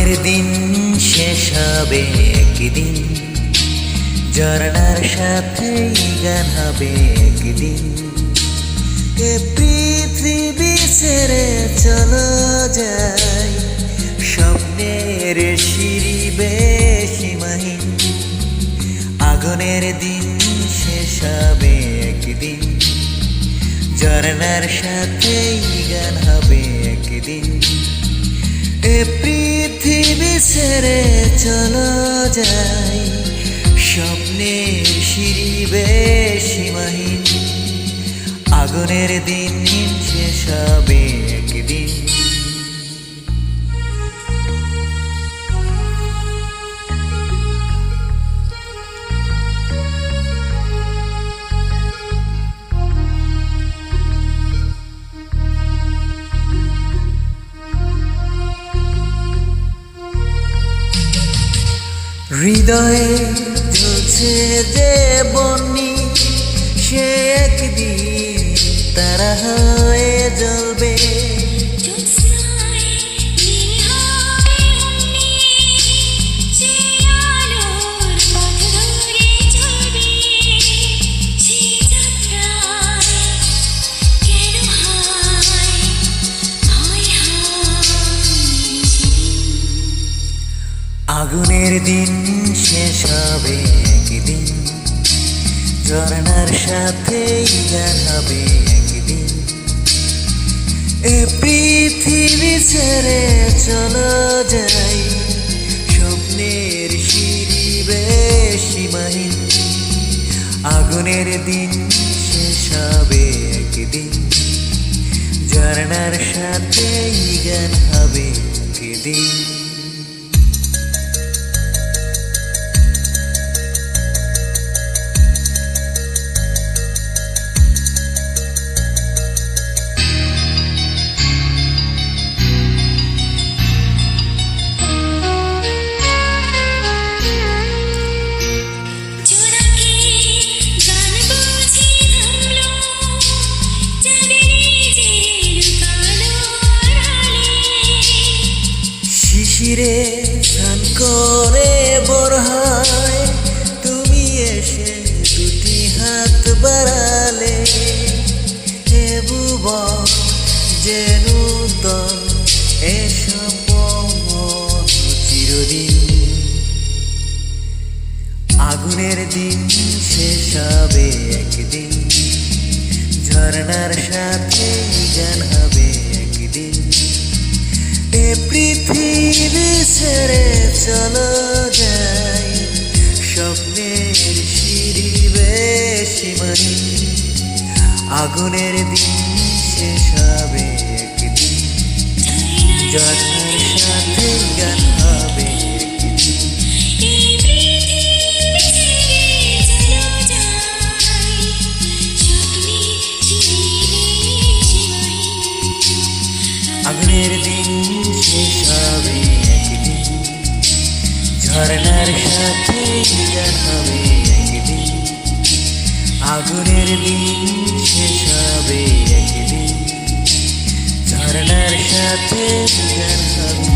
আগুনের দিন শেষ হবে একদিন, ঝরনার সাথে গান হবে একদিন। এ পৃথিবী ছেড়ে চলো যাই, স্বপ্নের সিঁড়ি বেশিমাহীন। আগুনের দিন শেষ হবে একদিন, ঝরনার সাথে গান হবে একদিন। এ পৃথিবী ছেড়ে চলো যাই, স্বপ্নের সিঁড়ি বেশিমাহীন। আগুনের দিন শেষ হবে একদিন। হৃদয়ে জ্বলছে যে বন্যি, সে একদিন তারা হয়ে জ্বলবে। আগুনের দিন শেষ হবে একদিন, ঝরনার সাথে গান হবে একদিন। এ পৃথিবী ছেড়ে চলো যাই, স্বপ্নের সিঁড়ি বেশিমাহীন। আগুনের দিন শেষ হবে একদিন, ঝরনার সাথে গান হবে একদিন। শিশিরে স্নান করে বড় হয়, তুমি এসে দুটি হাত বাড়ালে। হে ভুবন যে নূতন, এসব চিরদিন। আগুনের দিন শেষ হবে একদিন, ঝরনার সাথে গান হবে একদিন। এ পৃথিবী ছেড়ে চলো যাই, স্বপ্নের সিঁড়ি বেশিমাহীন। আগুনের দিন শেষ হবে একদিন, ঝরনার সাথে গান হবে একদিন। আগুনের দিন শেষ হবে একদিন, ঝরনার সাথে গান হবে একদিন। আগুনের দিন শেষ হবে একদিন, ঝরনার সাথে গান হবে।